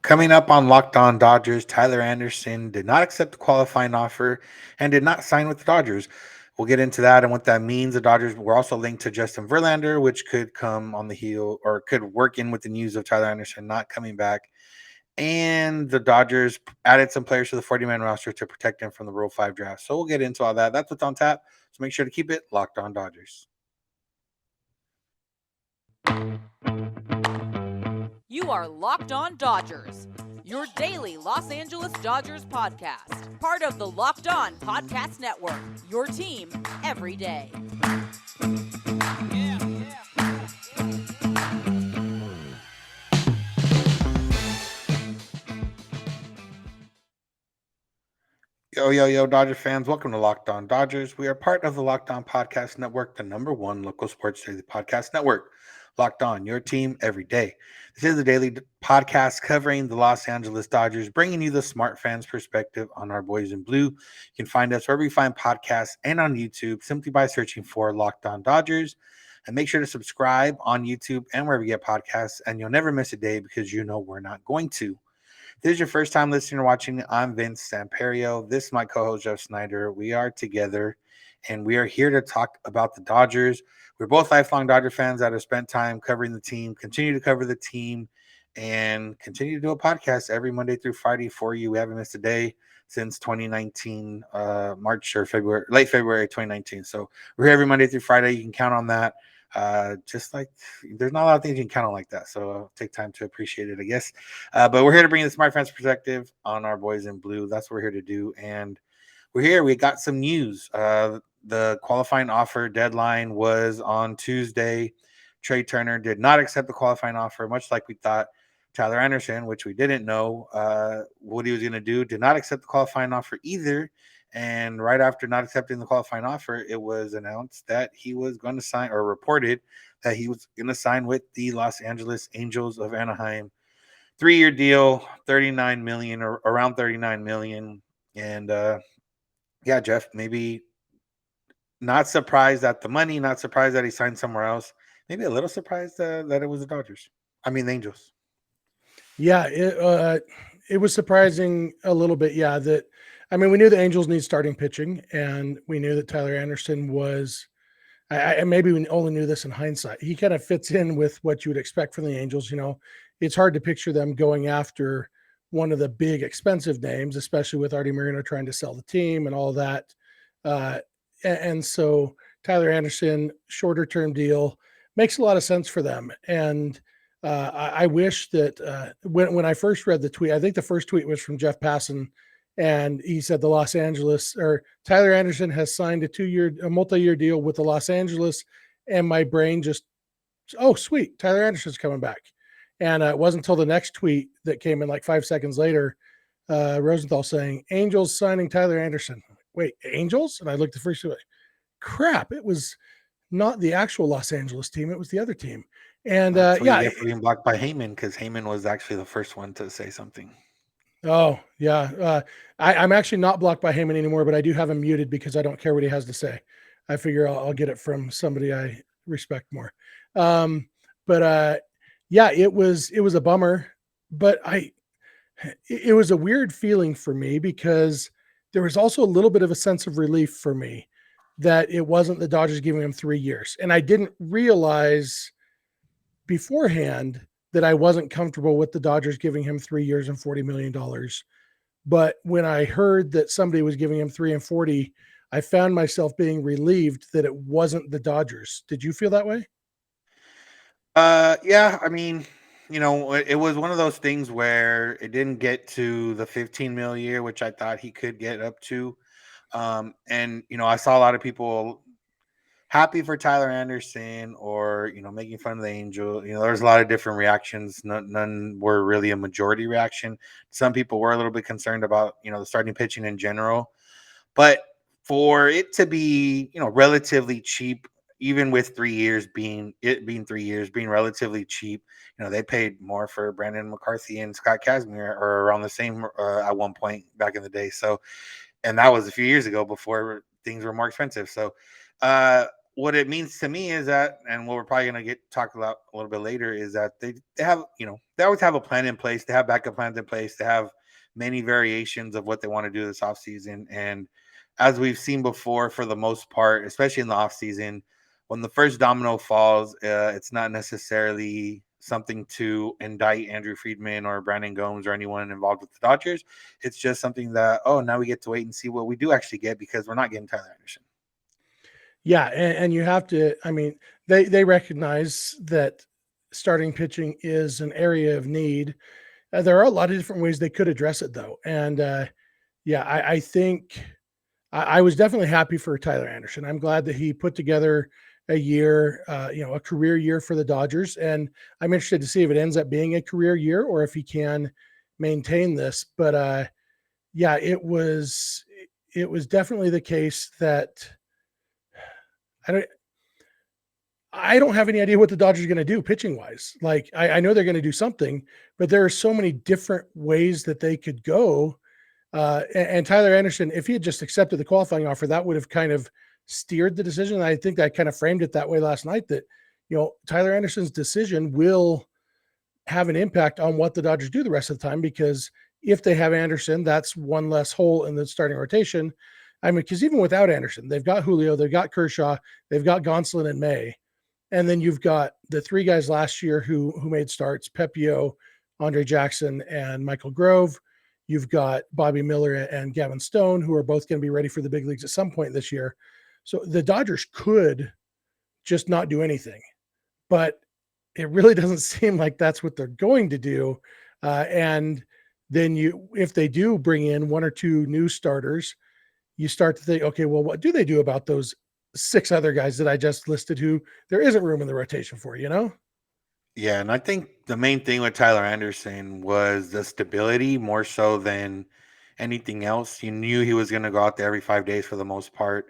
Coming up on Locked On Dodgers, Tyler Anderson did not accept the qualifying offer and did not sign with the Dodgers. We'll get into that and what that means. The Dodgers were also linked to Justin Verlander, which could come on the heel or could work in with the news of Tyler Anderson not coming back. And the Dodgers added some players to the 40-man roster to protect them from the Rule 5 draft. So we'll get into all that. That's what's on tap. So make sure to keep it locked on Dodgers. You are Locked On Dodgers, your daily Los Angeles Dodgers podcast. Part of the Locked On Podcast Network, your team every day. Yo, Dodger fans. Welcome to Locked On Dodgers. We are part of the Locked On Podcast Network, the number one local sports daily podcast network. Locked On, your team every day. This is a daily podcast covering the Los Angeles Dodgers, bringing you the smart fans' perspective on our boys in blue. You can find us wherever you find podcasts and on YouTube simply by searching for Locked On Dodgers. And make sure to subscribe on YouTube and wherever you get podcasts, and you'll never miss a day because you know we're not going to. If this is your first time listening or watching, I'm Vince Samperio. This is my co-host, Jeff Snider. We are together, and we are here to talk about the Dodgers. We're both lifelong Dodger fans that have spent time covering the team, continue to cover the team, and continue to do a podcast every Monday through Friday for you. We haven't missed a day since 2019, March or February, late February 2019. So we're here every Monday through Friday. You can count on that. Just like there's not a lot of things you can count on like that. So take time to appreciate it, I guess. But we're here to bring the smart fans perspective on our boys in blue. That's what we're here to do. And we're here. We got some news. The qualifying offer deadline was on Tuesday. Trey Turner did not accept the qualifying offer, much like we thought. Tyler Anderson, which we didn't know what he was going to do, did not accept the qualifying offer either. And right after not accepting the qualifying offer, it was announced that he was going to sign, or reported that he was going to sign with the Los Angeles Angels of Anaheim. 3-year deal, 39 million or around 39 million. And yeah, Jeff, maybe not surprised at the money, not surprised that he signed somewhere else. Maybe a little surprised that it was the Dodgers. I mean, the Angels. Yeah, it was surprising a little bit. Yeah, we knew the Angels need starting pitching, and we knew that Tyler Anderson was. Maybe we only knew this in hindsight. He kind of fits in with what you would expect from the Angels. You know, it's hard to picture them going after one of the big expensive names, especially with Artie Moreno trying to sell the team and all that. Uh, and so Tyler Anderson, shorter term deal, makes a lot of sense for them. And I wish that when I first read the tweet, I think the first tweet was from Jeff Passan, and he said the Los Angeles or Tyler Anderson has signed a multi-year deal with the Los Angeles, and my brain just, oh sweet, Tyler Anderson's coming back. And it wasn't until the next tweet that came in like 5 seconds later, Rosenthal saying Angels signing Tyler Anderson. Wait, Angels? And I looked the first way. Crap, it was not the actual Los Angeles team; it was the other team. And That's what you get for being blocked by Heyman, because Heyman was actually the first one to say something. Oh, yeah. I'm actually not blocked by Heyman anymore, but I do have him muted because I don't care what he has to say. I figure I'll get it from somebody I respect more. Yeah, it was a bummer, but it was a weird feeling for me because there was also a little bit of a sense of relief for me that it wasn't the Dodgers giving him 3 years. And I didn't realize beforehand that I wasn't comfortable with the Dodgers giving him 3 years and $40 million. But when I heard that somebody was giving him 3 and 40, I found myself being relieved that it wasn't the Dodgers. Did you feel that way? Yeah, I mean, it was one of those things where it didn't get to the 15 mil a year, which I thought he could get up to. And I saw a lot of people happy for Tyler Anderson, or making fun of the Angel. There's a lot of different reactions. None were really a majority reaction. Some people were a little bit concerned about the starting pitching in general, but for it to be relatively cheap, even with 3 years being 3 years being relatively cheap, they paid more for Brandon McCarthy and Scott Kazmir, or around the same at one point back in the day. So, and that was a few years ago before things were more expensive. So, what it means to me is that, and what we're probably going to get talk about a little bit later, is that they have, they always have a plan in place. They have backup plans in place. They have many variations of what they want to do this offseason. And as we've seen before, for the most part, especially in the offseason, when the first domino falls, it's not necessarily something to indict Andrew Friedman or Brandon Gomes or anyone involved with the Dodgers. It's just something that, oh, now we get to wait and see what we do actually get, because we're not getting Tyler Anderson. Yeah, and you have to. I mean, they recognize that starting pitching is an area of need. There are a lot of different ways they could address it, though, and yeah, I think I was definitely happy for Tyler Anderson. I'm glad that he put together a year, a career year for the Dodgers, and I'm interested to see if it ends up being a career year or if he can maintain this. But yeah, it was definitely the case that I don't I don't have any idea what the Dodgers are going to do pitching wise. Like I know they're going to do something, but there are so many different ways that they could go. And Tyler Anderson, if he had just accepted the qualifying offer, that would have kind of steered the decision. I think I kind of framed it that way last night, that, Tyler Anderson's decision will have an impact on what the Dodgers do the rest of the time, because if they have Anderson, that's one less hole in the starting rotation. I mean, because even without Anderson, they've got Julio, they've got Kershaw, they've got Gonsolin and May. And then you've got the three guys last year who made starts: Pepio, Andre Jackson, and Michael Grove. You've got Bobby Miller and Gavin Stone, who are both going to be ready for the big leagues at some point this year. So the Dodgers could just not do anything, but it really doesn't seem like that's what they're going to do. And then if they do bring in one or two new starters, you start to think, okay, well, what do they do about those six other guys that I just listed who there isn't room in the rotation for? Yeah, and I think the main thing with Tyler Anderson was the stability more so than anything else. You knew he was going to go out there every 5 days for the most part,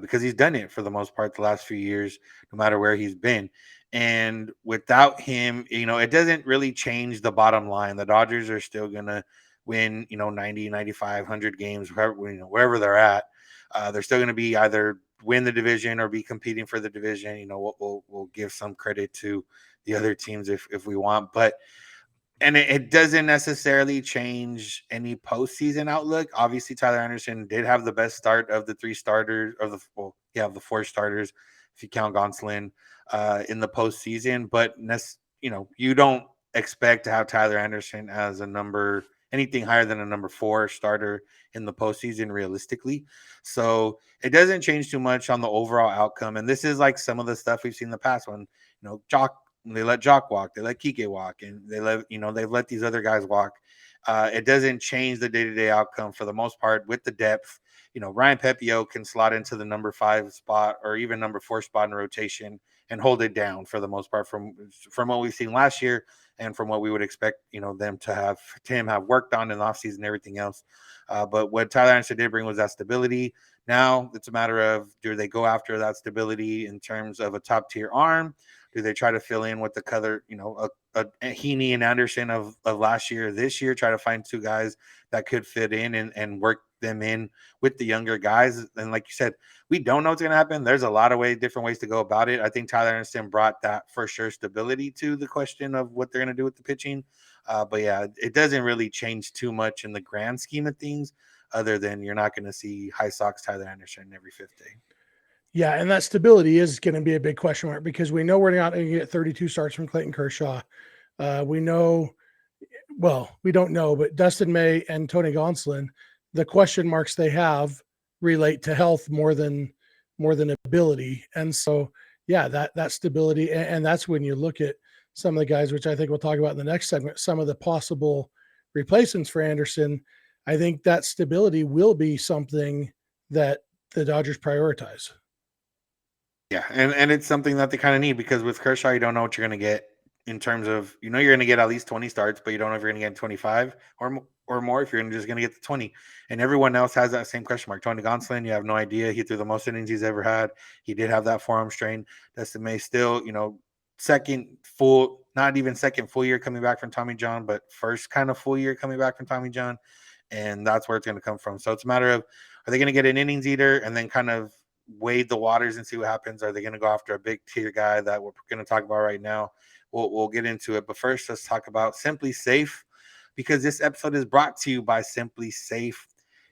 because he's done it for the most part the last few years, no matter where he's been. And without him, it doesn't really change the bottom line. The Dodgers are still going to win, 90, 95, 100 games, wherever they're at. They're still going to be either win the division or be competing for the division. We'll give some credit to the other teams if we want, but it doesn't necessarily change any postseason outlook. Obviously, Tyler Anderson did have the best start of the three starters of of the four starters, if you count Gonsolin, in the postseason. But you don't expect to have Tyler Anderson as anything higher than a number four starter in the postseason realistically. So it doesn't change too much on the overall outcome. And this is like some of the stuff we've seen in the past when Jock they let Jock walk, they let Kike walk, and they've let these other guys walk. It doesn't change the day-to-day outcome for the most part with the depth. Ryan Pepio can slot into the number 5 spot or even number 4 spot in the rotation and hold it down for the most part from what we've seen last year and from what we would expect, them to him have worked on in the offseason and everything else. But what Tyler Anderson did bring was that stability. Now it's a matter of, do they go after that stability in terms of a top tier arm? Do they try to fill in with the color, a Heaney and Anderson of last year, this year, try to find two guys that could fit in and work them in with the younger guys? And like you said, we don't know what's going to happen. There's a lot of different ways to go about it. I think Tyler Anderson brought that for sure stability to the question of what they're going to do with the pitching. But yeah, it doesn't really change too much in the grand scheme of things, other than you're not going to see High Sox Tyler Anderson every fifth day. Yeah, and that stability is going to be a big question mark, because we know we're not going to get 32 starts from Clayton Kershaw. We know, well, we don't know, but Dustin May and Tony Gonsolin, the question marks they have relate to health more than ability. And so, yeah, that stability, and that's when you look at some of the guys, which I think we'll talk about in the next segment, some of the possible replacements for Anderson. I think that stability will be something that the Dodgers prioritize. Yeah, and it's something that they kind of need, because with Kershaw, you don't know what you're going to get in terms of, you're going to get at least 20 starts, but you don't know if you're going to get 25 or more, if you're just going to get the 20. And everyone else has that same question mark. Tony Gonsolin, you have no idea. He threw the most innings he's ever had. He did have that forearm strain. Dustin May still, not even second full year coming back from Tommy John, but first kind of full year coming back from Tommy John. And that's where it's going to come from. So it's a matter of, are they going to get an innings eater and then kind of wade the waters and see what happens. Are they going to go after a big tier guy that we're going to talk about right now? We'll get into it. But first, let's talk about Simply Safe, because this episode is brought to you by Simply Safe.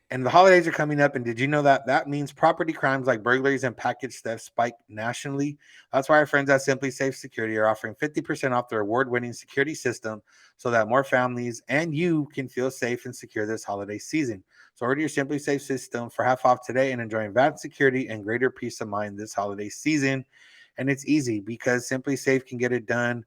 And the holidays are coming up, and did you know that that means property crimes like burglaries and package theft spike nationally? That's why our friends at Simply Safe Security are offering 50% off their award-winning security system, so that more families and you can feel safe and secure this holiday season. So order your Simply Safe system for half off today and enjoy advanced security and greater peace of mind this holiday season. And it's easy because Simply Safe can get it done.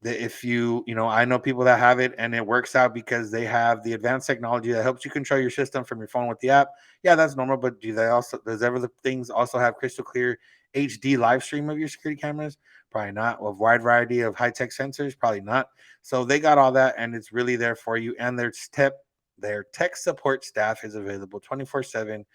That if I know people that have it and it works out because they have the advanced technology that helps you control your system from your phone with the app. Yeah, that's normal. But does ever the things also have crystal clear HD live stream of your security cameras? Probably not. With wide variety of high tech sensors, probably not. So they got all that, and it's really there for you. And their tech support staff is available 24/7,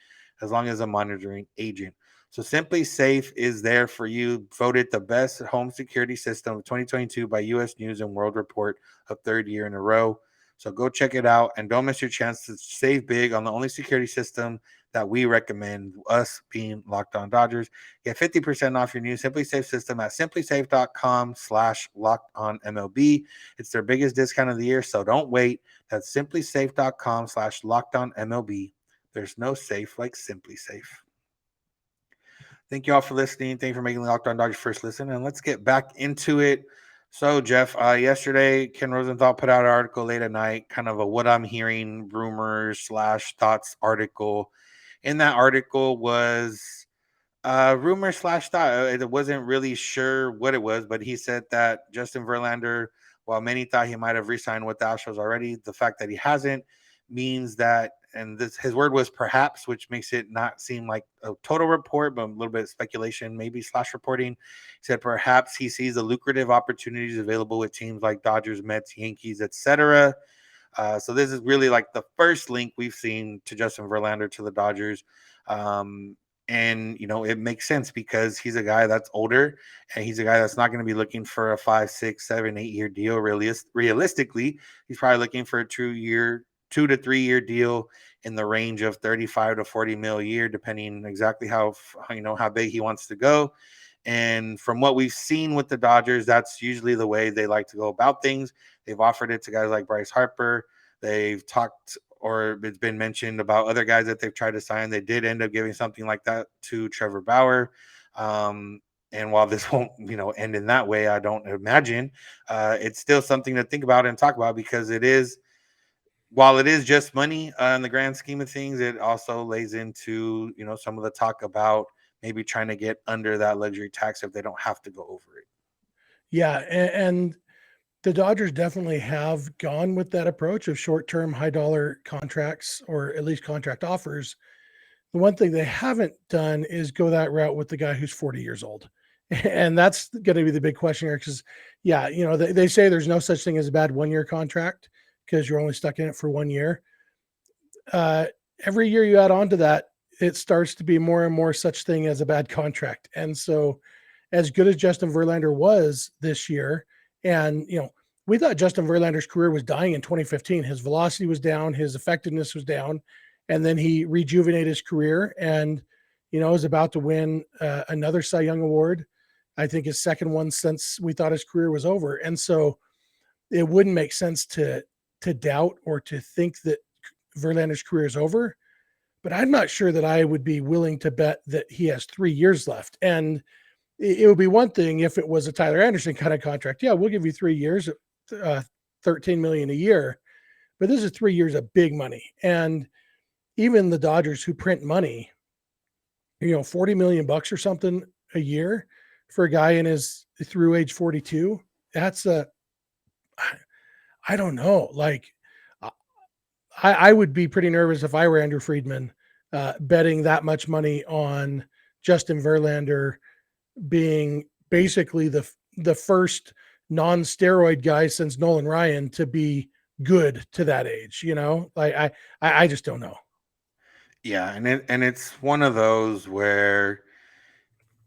as long as a monitoring agent. So Simply Safe is there for you. Voted the best home security system of 2022 by U.S. News and World Report, a third year in a row. So go check it out and don't miss your chance to save big on the only security system that we recommend, us being Locked On Dodgers. Get 50% off your new Simply Safe system at simplysafe.com/locked on MLB. It's their biggest discount of the year, so don't wait. That's simplysafe.com/locked on MLB. There's no safe like Simply Safe. Thank you all for listening. Thank you for making Locked On Dodgers first listen. And let's get back into it. So, Jeff, yesterday, Ken Rosenthal put out an article late at night, kind of a what I'm hearing, rumors slash thoughts article. In that article was rumor slash thought. It wasn't really sure what it was, but he said that Justin Verlander, while many thought he might have re-signed with the Astros already, the fact that he hasn't means that, and this his word was perhaps, which makes it not seem like a total report, but a little bit of speculation, maybe slash reporting. He said perhaps he sees the lucrative opportunities available with teams like Dodgers, Mets, Yankees, etc. So this is really like the first link we've seen to Justin Verlander to the Dodgers. And it makes sense because he's a guy that's older and he's a guy that's not going to be looking for a 5, 6, 7, 8 year deal. Realistically, he's probably looking for a 2 to 3 year deal in the range of 35 to 40 mil a year, depending exactly how big he wants to go. And from what we've seen with the Dodgers, that's usually the way they like to go about things. They've offered it to guys like Bryce Harper. They've talked, or it's been mentioned about other guys that they've tried to sign. They did end up giving something like that to Trevor Bauer. And while this won't, end in that way, I don't imagine, it's still something to think about and talk about because while it is just money in the grand scheme of things, it also lays into, some of the talk about maybe trying to get under that luxury tax if they don't have to go over it. Yeah, and the Dodgers definitely have gone with that approach of short-term, high-dollar contracts, or at least contract offers. The one thing they haven't done is go that route with the guy who's 40 years old. And that's going to be the big question here because, yeah, they say there's no such thing as a bad one-year contract because you're only stuck in it for 1 year. Every year you add on to that, it starts to be more and more such thing as a bad contract. And so as good as Justin Verlander was this year, and, we thought Justin Verlander's career was dying in 2015. His velocity was down, his effectiveness was down, and then he rejuvenated his career and, is about to win another Cy Young Award. I think his second one since we thought his career was over. And so it wouldn't make sense to doubt or to think that Verlander's career is over, but I'm not sure that I would be willing to bet that he has 3 years left. And it would be one thing if it was a Tyler Anderson kind of contract. Yeah, we'll give you 3 years, $13 million a year, but this is 3 years of big money. And even the Dodgers who print money, $40 million or something a year for a guy in his through age 42, that's I don't know. Like, I would be pretty nervous if I were Andrew Friedman betting that much money on Justin Verlander being basically the first non-steroid guy since Nolan Ryan to be good to that age. Like I just don't know. Yeah, and it's one of those where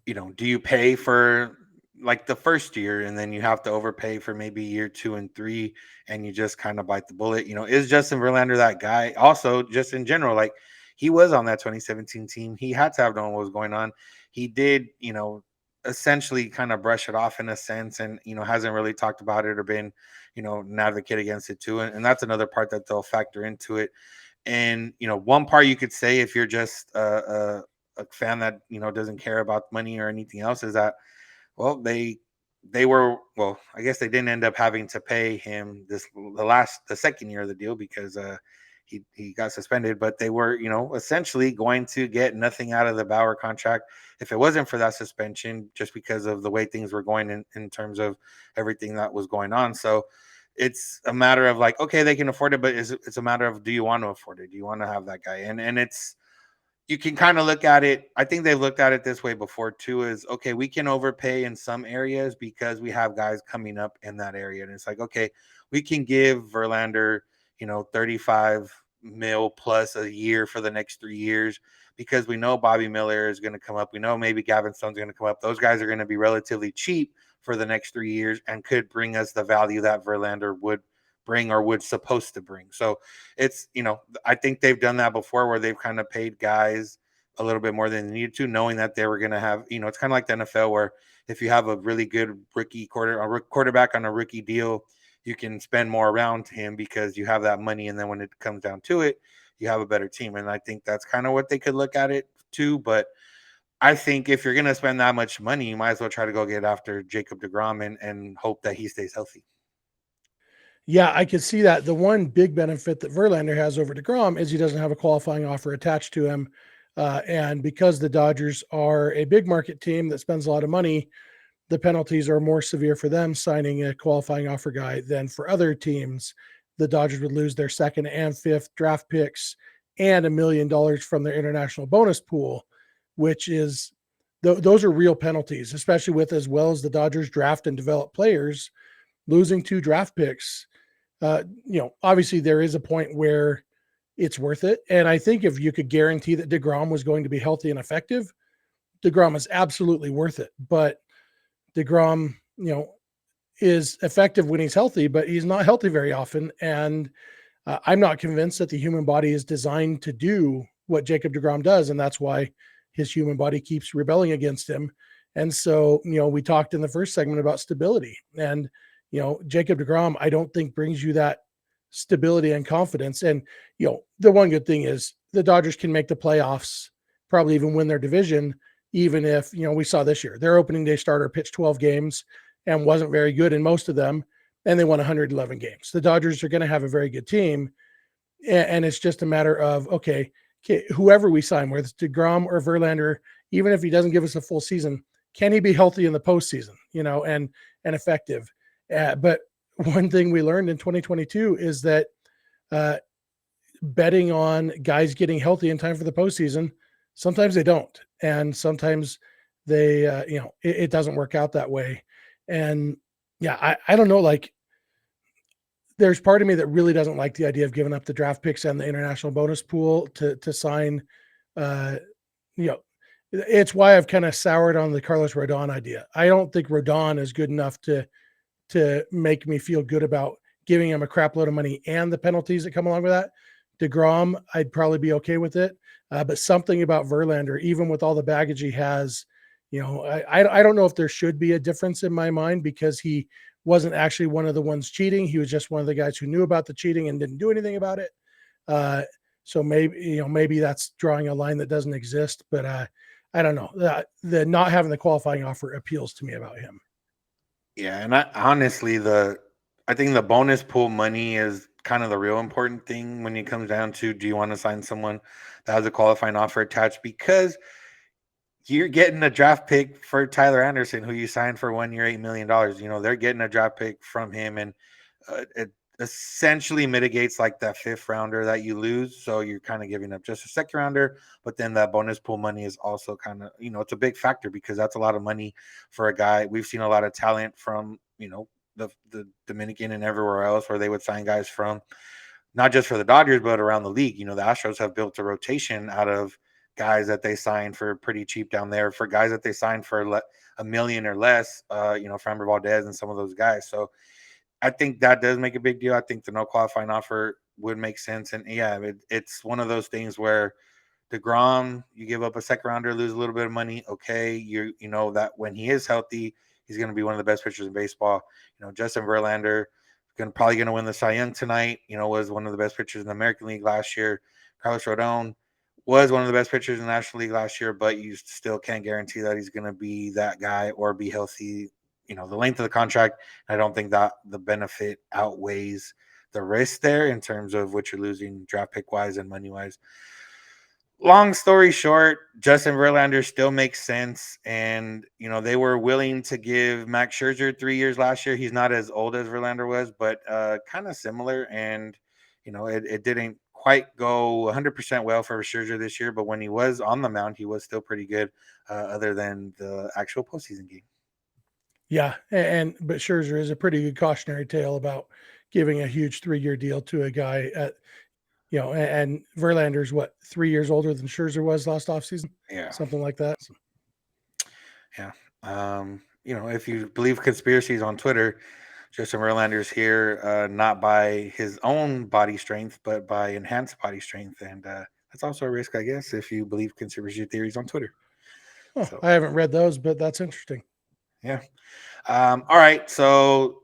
do you pay for like the first year and then you have to overpay for maybe year 2 and 3 and you just kind of bite the bullet? Is Justin Verlander that guy? Also, just in general, like he was on that 2017 team. He had to have known what was going on. He did, essentially kind of brush it off in a sense, and hasn't really talked about it or been, an advocate against it too. And that's another part that they'll factor into it. And one part you could say, if you're just a fan that doesn't care about money or anything else, is that, well, they were, well, I guess they didn't end up having to pay him the second year of the deal, because he got suspended, but they were, essentially going to get nothing out of the Bauer contract if it wasn't for that suspension, just because of the way things were going in terms of everything that was going on. So it's a matter of like, okay, they can afford it, but it's a matter of, do you want to afford it? Do you want to have that guy? And it's, you can kind of look at it. I think they've looked at it this way before too, is okay, we can overpay in some areas because we have guys coming up in that area. And it's like, okay, we can give Verlander, 35 mil plus a year for the next 3 years, because we know Bobby Miller is going to come up. We know maybe Gavin Stone's going to come up. Those guys are going to be relatively cheap for the next 3 years and could bring us the value that Verlander would bring or would supposed to bring. So it's, I think they've done that before, where they've kind of paid guys a little bit more than they needed to, knowing that they were going to have, it's kind of like the NFL, where if you have a really good quarterback on a rookie deal, you can spend more around him because you have that money. And then when it comes down to it, you have a better team. And I think that's kind of what they could look at it too. But I think if you're going to spend that much money, you might as well try to go get after Jacob DeGrom and hope that he stays healthy. Yeah, I could see that. The one big benefit that Verlander has over DeGrom is he doesn't have a qualifying offer attached to him. And because the Dodgers are a big market team that spends a lot of money, the penalties are more severe for them signing a qualifying offer guy than for other teams. The Dodgers would lose their second and fifth draft picks and $1 million from their international bonus pool, which is those are real penalties, especially with, as well as the Dodgers draft and develop players, losing 2 draft picks. Obviously there is a point where it's worth it. And I think if you could guarantee that DeGrom was going to be healthy and effective, DeGrom is absolutely worth it. But DeGrom, is effective when he's healthy, but he's not healthy very often. And I'm not convinced that the human body is designed to do what Jacob DeGrom does. And that's why his human body keeps rebelling against him. And so, we talked in the first segment about stability. And, Jacob DeGrom, I don't think brings you that stability and confidence. And, the one good thing is the Dodgers can make the playoffs, probably even win their division, even if, we saw this year, their opening day starter pitched 12 games and wasn't very good in most of them, and they won 111 games. The Dodgers are going to have a very good team, and it's just a matter of, okay, whoever we sign, whether it's DeGrom or Verlander, even if he doesn't give us a full season, can he be healthy in the postseason, and effective? But one thing we learned in 2022 is that betting on guys getting healthy in time for the postseason, sometimes they don't, and sometimes they, it doesn't work out that way. And yeah, I don't know, like, there's part of me that really doesn't like the idea of giving up the draft picks and the international bonus pool to sign. Uh, you know, it's why I've kind of soured on the Carlos Rodon idea. I don't think Rodon is good enough to make me feel good about giving him a crap load of money and the penalties that come along with that. DeGrom, I'd probably be okay with it, but something about Verlander, even with all the baggage he has, I don't know if there should be a difference in my mind, because he wasn't actually one of the ones cheating. He was just one of the guys who knew about the cheating and didn't do anything about it. Uh, so maybe that's drawing a line that doesn't exist, but I don't know. The not having the qualifying offer appeals to me about him. Yeah, and I think the bonus pool money is kind of the real important thing when it comes down to, do you want to sign someone that has a qualifying offer attached, because you're getting a draft pick for Tyler Anderson, who you signed for 1 year, $8 million. They're getting a draft pick from him, and it essentially mitigates like that fifth rounder that you lose. So you're kind of giving up just a second rounder, but then that bonus pool money is also kind of, it's a big factor, because that's a lot of money for a guy. We've seen a lot of talent from, the Dominican and everywhere else, where they would sign guys from, not just for the Dodgers, but around the league. The Astros have built a rotation out of guys that they signed for pretty cheap down there, for guys that they signed for a million or less, Framber Valdez and some of those guys. So I think that does make a big deal. I think the no qualifying offer would make sense. And yeah, it's one of those things where DeGrom, you give up a second rounder, lose a little bit of money. Okay, you know that when he is healthy, he's going to be one of the best pitchers in baseball. Justin Verlander probably going to win the Cy Young tonight. Was one of the best pitchers in the American League last year. Carlos Rodon was one of the best pitchers in the National League last year, but you still can't guarantee that he's going to be that guy or be healthy. The length of the contract, I don't think that the benefit outweighs the risk there in terms of what you're losing draft pick wise and money wise. Long story short, Justin Verlander still makes sense. And, they were willing to give Max Scherzer 3 years last year. He's not as old as Verlander was, but kind of similar. And, it didn't quite go 100% well for Scherzer this year. But when he was on the mound, he was still pretty good, other than the actual postseason game. Yeah, but Scherzer is a pretty good cautionary tale about giving a huge 3-year deal to a guy at and Verlander's what 3 years older than Scherzer was last offseason, Yeah. something like that. So. Yeah. If you believe conspiracies on Twitter, Justin Verlander's here not by his own body strength, but by enhanced body strength, and that's also a risk, I guess, if you believe conspiracy theories on Twitter. Oh, So I haven't read those, but that's interesting. yeah. All right. So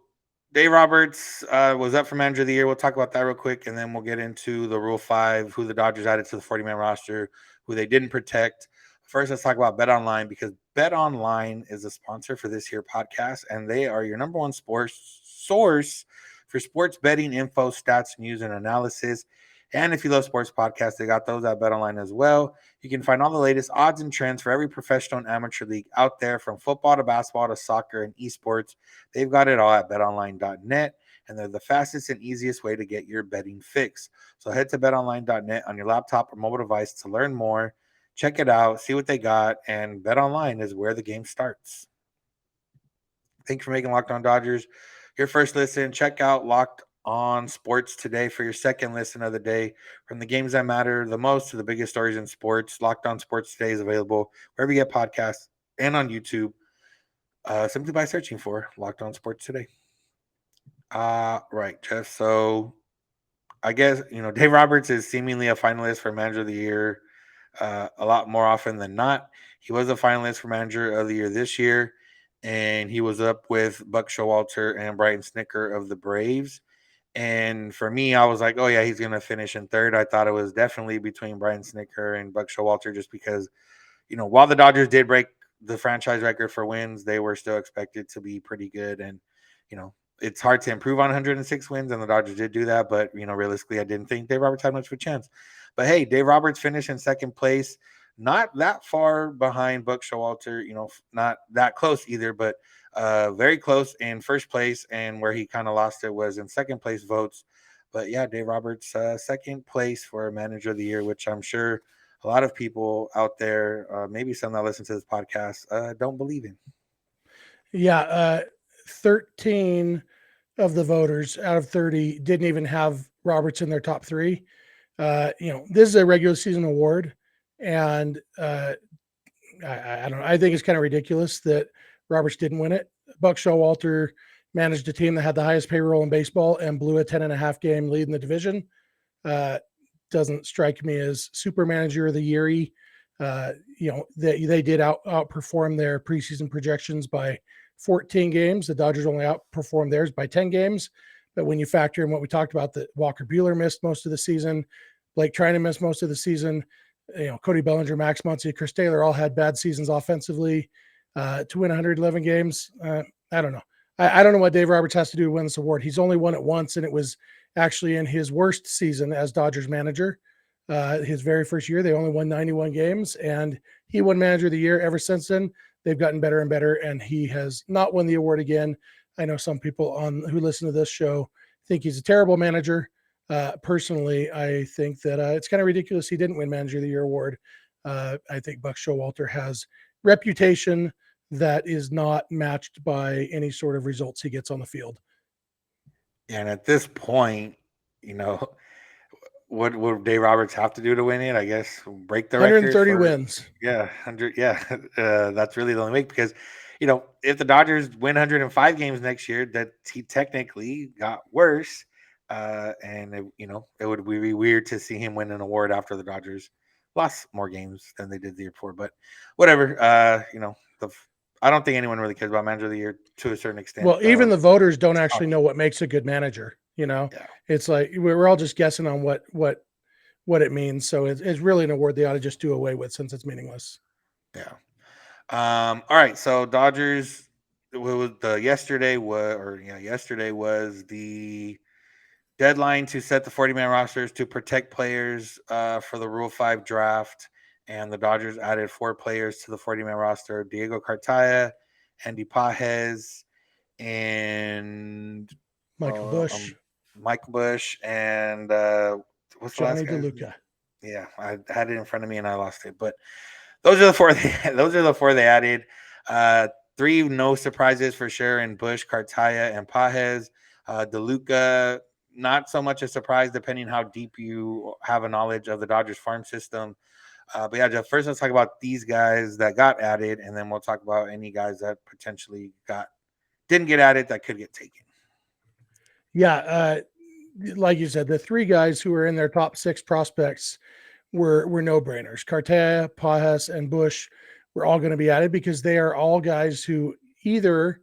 Dave Roberts was up for manager of the year. We'll talk about that real quick, and then we'll get into the Rule 5, who the Dodgers added to the 40-man roster, who they didn't protect. First, let's talk about BetOnline, because BetOnline is a sponsor for this here podcast, and they are your number one sports source for sports betting info, stats, news, and analysis. And if you love sports podcasts, they got those at BetOnline as well. You can find all the latest odds and trends for every professional and amateur league out there, from football to basketball to soccer and esports. They've got it all at betonline.net, and they're the fastest and easiest way to get your betting fix. So head to betonline.net on your laptop or mobile device to learn more. Check it out, see what they got, and BetOnline is where the game starts. Thank you for making Locked On Dodgers your first listen. Check out Locked On Sports today for your second listen of the day. From the games that matter the most to the biggest stories in sports, Locked On Sports today is available wherever you get podcasts and on YouTube, simply by searching for Locked On Sports today. Right, Jeff. So I guess, Dave Roberts is seemingly a finalist for Manager of the Year a lot more often than not. He was a finalist for Manager of the Year this year, and he was up with Buck Showalter and Brian Snicker of the Braves. And for me, I was like, oh, yeah, he's going to finish in third. I thought it was definitely between Brian Snicker and Buck Showalter, just because, while the Dodgers did break the franchise record for wins, they were still expected to be pretty good. And, it's hard to improve on 106 wins, and the Dodgers did do that. But, realistically, I didn't think Dave Roberts had much of a chance. But, hey, Dave Roberts finished in second place, not that far behind Buck Showalter, not that close either, but very close in first place. And where he kind of lost it was in second place votes. But, yeah, Dave Roberts, second place for Manager of the Year, which I'm sure a lot of people out there, maybe some that listen to this podcast, don't believe in. Yeah, 13 of the voters out of 30 didn't even have Roberts in their top three. This is a regular season award, and I don't know. I think it's kind of ridiculous that Roberts didn't win it. Buck Showalter managed a team that had the highest payroll in baseball and blew a 10.5 game lead in the division. Doesn't strike me as super manager of the year. They did outperform their preseason projections by 14 games. The Dodgers only outperformed theirs by 10 games. But when you factor in what we talked about, that Walker Buehler missed most of the season, Blake Trinan missed most of the season, Cody Bellinger, Max Muncy, Chris Taylor all had bad seasons offensively. To win 111 games, I don't know. I don't know what Dave Roberts has to do to win this award. He's only won it once, and it was actually in his worst season as Dodgers manager. His very first year, they only won 91 games, and he won Manager of the Year. Ever since then, they've gotten better and better, and he has not won the award again. I know some people who listen to this show think he's a terrible manager. Personally, I think that it's kind of ridiculous he didn't win Manager of the Year award. I think Buck Showalter has reputation that is not matched by any sort of results he gets on the field. And at this point, what would Dave Roberts have to do to win it? I guess break the 130 record. wins. Yeah, 100. Yeah, that's really the only way, because if the Dodgers win 105 games next year, that he technically got worse, and it would be weird to see him win an award after the Dodgers lost more games than they did the year before. But whatever. I don't think anyone really cares about manager of the year to a certain extent. Well, even the voters don't actually Hockey. know what makes a good manager. Yeah. It's like we're all just guessing on what it means. So it's really an award they ought to just do away with since it's meaningless. Yeah. All right. So Dodgers. Yesterday was the deadline to set the 40-man rosters to protect players for the Rule 5 draft. And the Dodgers added 4 players to the 40-man roster: Diego Cartaya, Andy Pajes, and Michael uh, Bush, um, Michael Bush, and what's the last Johnny guy's name? DeLuca. Yeah, I had it in front of me and I lost it. But those are the four. Those are the 4 they added. Uh, 3 no surprises for sure in Bush, Cartaya, and Pajes. DeLuca, not so much a surprise depending how deep you have a knowledge of the Dodgers farm system. But yeah, Jeff, first let's talk about these guys that got added, and then we'll talk about any guys that potentially didn't get added that could get taken. Yeah, like you said, the 3 guys who were in their top 6 prospects were no brainers. Cartaya, Pajes, and Bush were all going to be added because they are all guys who either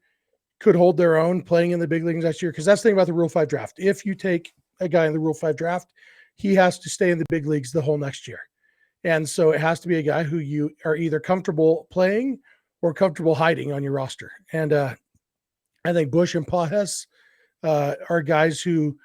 could hold their own playing in the big leagues next year. Because that's the thing about the Rule 5 draft. If you take a guy in the Rule 5 draft, he has to stay in the big leagues the whole next year. And so it has to be a guy who you are either comfortable playing or comfortable hiding on your roster. And I think Bush and Pajes are guys who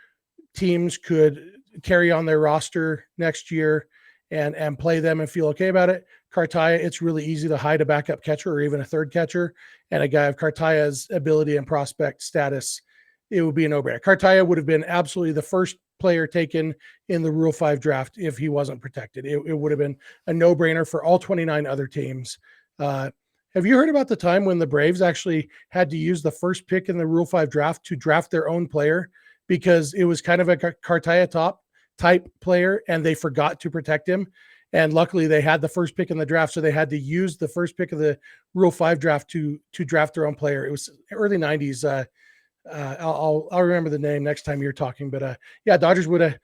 teams could carry on their roster next year and play them and feel okay about it. Cartaya, it's really easy to hide a backup catcher or even a third catcher. And a guy of Cartaya's ability and prospect status, it would be a no-brainer. Cartaya would have been absolutely the first player taken in the Rule 5 draft if he wasn't protected. It would have been a no-brainer for all 29 other teams. Have you heard about the time when the Braves actually had to use the first pick in the Rule 5 draft to draft their own player because it was kind of a Cartaya top type player and they forgot to protect him? And luckily they had the first pick in the draft, so they had to use the first pick of the Rule 5 draft to draft their own player. It was early 90s. I'll remember the name next time you're talking, but yeah, Dodgers wouldn't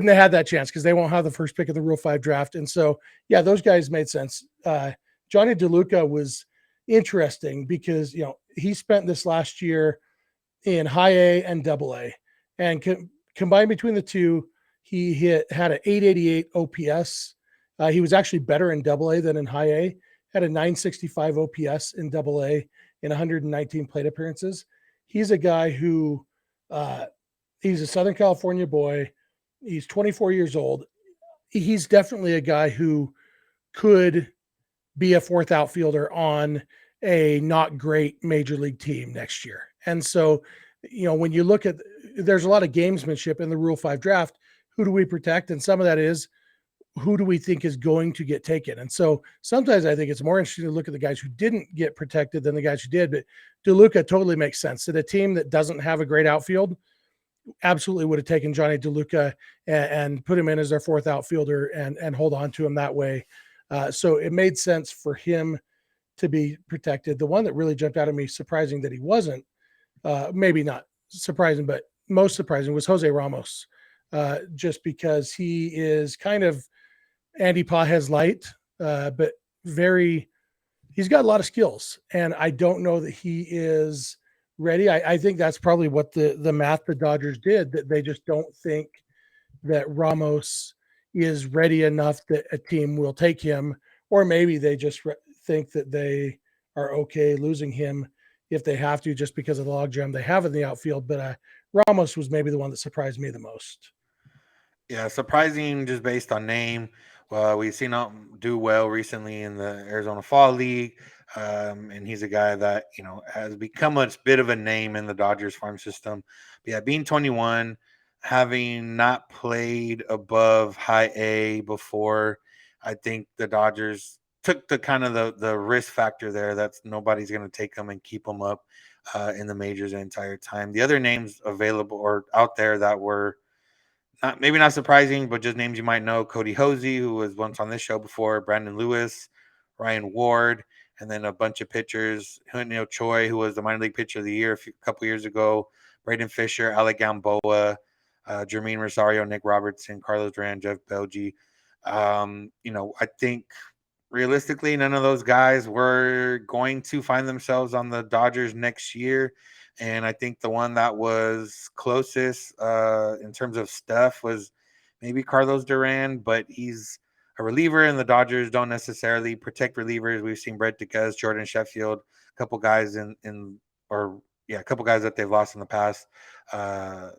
have had that chance because they won't have the first pick of the Rule 5 draft. And so yeah, those guys made sense. Johnny DeLuca was interesting because he spent this last year in high A and double A, and combined between the two, he had an 888 OPS. He was actually better in double A than in high A. Had a 965 OPS in double A in 119 plate appearances. He's a guy who he's a Southern California boy. He's 24 years old. He's definitely a guy who could be a 4th outfielder on a not great major league team next year. And so, when you look at, there's a lot of gamesmanship in the Rule 5 draft. Who do we protect? And some of that is, who do we think is going to get taken? And so sometimes I think it's more interesting to look at the guys who didn't get protected than the guys who did. But DeLuca totally makes sense that a team that doesn't have a great outfield absolutely would have taken Johnny DeLuca and put him in as their 4th outfielder and hold on to him that way. So it made sense for him to be protected. The one that really jumped out at me, surprising that he wasn't, maybe not surprising, but most surprising, was Jose Ramos, just because he is kind of Andy Pajes light, but he's got a lot of skills. And I don't know that he is ready. I think that's probably what the math the Dodgers did, that they just don't think that Ramos is ready enough that a team will take him, or maybe they just think that they are okay losing him if they have to, just because of the logjam they have in the outfield. But Ramos was maybe the one that surprised me the most. Yeah, surprising just based on name. Well, we've seen him do well recently in the Arizona Fall League, and he's a guy that has become a bit of a name in the Dodgers farm system. But yeah, being 21, having not played above high A before, I think the Dodgers took the kind of the risk factor there. That's nobody's going to take him and keep him up in the majors the entire time. The other names available or out there that were maybe not surprising, but just names you might know: Cody Hosey, who was once on this show before; Brandon Lewis, Ryan Ward, and then a bunch of pitchers: Hunio Choi, who was the minor league pitcher of the year a couple years ago; Braden Fisher, Alec Gamboa, Jermaine Rosario, Nick Robertson, Carlos Duran, Jeff Belgie. I think realistically, none of those guys were going to find themselves on the Dodgers next year. And I think the one that was closest in terms of stuff was maybe Carlos Duran, but he's a reliever, and the Dodgers don't necessarily protect relievers. We've seen Brett DeGuz, Jordan Sheffield, a couple guys or yeah, a couple guys that they've lost in the past. Uh,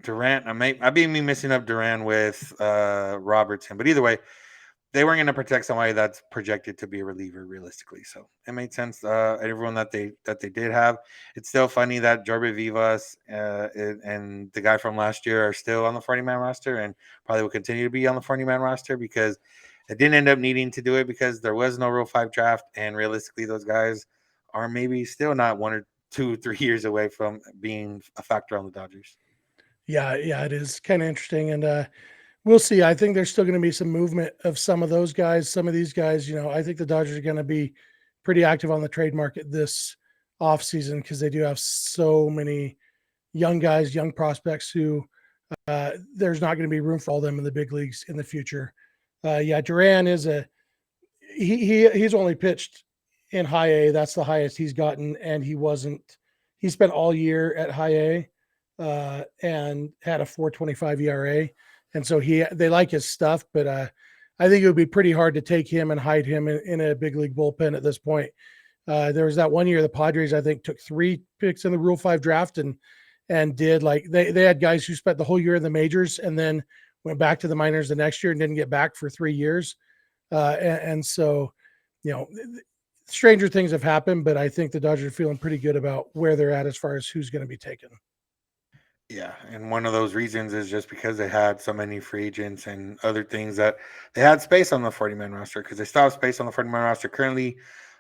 Durant, I may be missing up Duran with Robertson, but either way, they weren't going to protect somebody that's projected to be a reliever realistically. So it made sense. Everyone that they did have. It's still funny that Jorge Vivas and the guy from last year are still on the 40-man roster and probably will continue to be on the 40-man roster because it didn't end up needing to do it because there was no Rule 5 draft, and realistically, those guys are maybe still not 1 or 2, 3 years away from being a factor on the Dodgers. Yeah, it is kind of interesting, and we'll see. I think there's still going to be some movement of some of those guys. Some of these guys, I think the Dodgers are going to be pretty active on the trade market this offseason because they do have so many young guys, young prospects who there's not going to be room for all them in the big leagues in the future. Yeah, Duran is he's only pitched in high A. That's the highest he's gotten, and he spent all year at high A and had a 4.25 ERA, and so they like his stuff, but I think it would be pretty hard to take him and hide him in a big league bullpen at this point. There was that one year the Padres, I think, took 3 picks in the Rule 5 draft and did like they had guys who spent the whole year in the majors and then went back to the minors the next year and didn't get back for 3 years. And so, you know, stranger things have happened, but I think the Dodgers are feeling pretty good about where they're at as far as who's going to be taken. Yeah, and one of those reasons is just because they had so many free agents and other things that they had space on the 40-man roster because they still have space on the 40-man roster currently.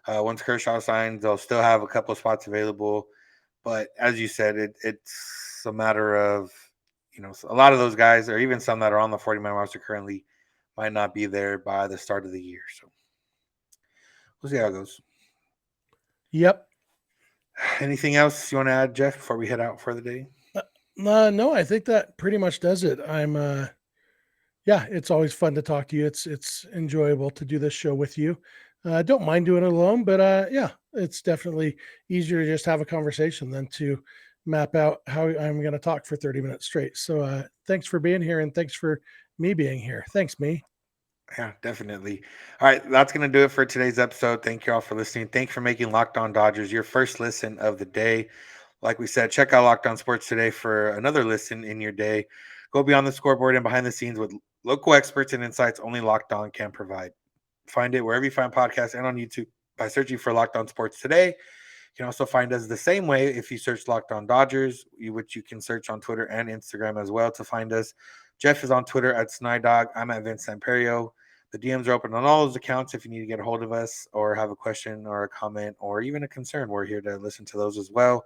Once Kershaw signs, they'll still have a couple of spots available. But as you said, it's a matter of, a lot of those guys, or even some that are on the 40-man roster currently, might not be there by the start of the year. So we'll see how it goes. Yep. Anything else you want to add, Jeff, before we head out for the day? No, I think that pretty much does it. Yeah, it's always fun to talk to you. It's enjoyable to do this show with you. Don't mind doing it alone, but yeah, it's definitely easier to just have a conversation than to map out how I'm going to talk for 30 minutes straight. So thanks for being here, and thanks for me being here. Thanks, me. Yeah, definitely. All right, that's going to do it for today's episode. Thank you all for listening. Thank you for making Locked On Dodgers your first listen of the day. Like we said, check out Locked On Sports today for another listen in your day. Go beyond the scoreboard and behind the scenes with local experts and insights only Locked On can provide. Find it wherever you find podcasts and on YouTube by searching for Locked On Sports today. You can also find us the same way if you search Locked On Dodgers, which you can search on Twitter and Instagram as well to find us. Jeff is on Twitter at Snider. I'm at Vince Samperio. The DMs are open on all those accounts if you need to get a hold of us or have a question or a comment or even a concern. We're here to listen to those as well.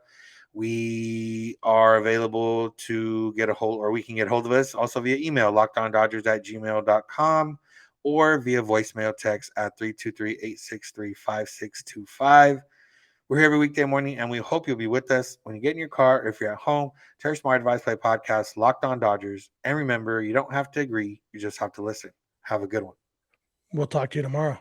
We are available to get a hold, or we can get a hold of us also via email, lockedondodgers@gmail.com, or via voicemail text at 323-863-5625. We're here every weekday morning, and we hope you'll be with us when you get in your car or if you're at home. Terry Smart Advice Play Podcast, Locked On Dodgers. And remember, you don't have to agree, you just have to listen. Have a good one. We'll talk to you tomorrow.